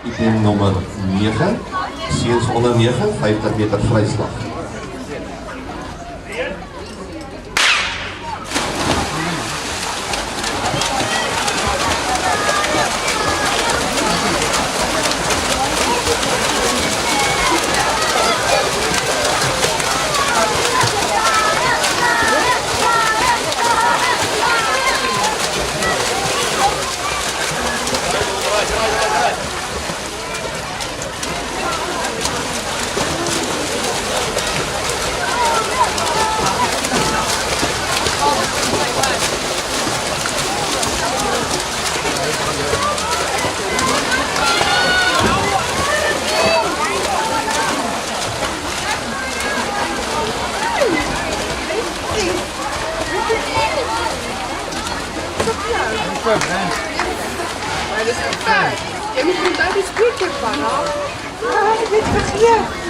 Item nommer 9, seuns onder 9, 50 meter vryslag. Maar dat is niet waar. Je moet hem daar dus quicker van, hoor. Ah, dit mag hier.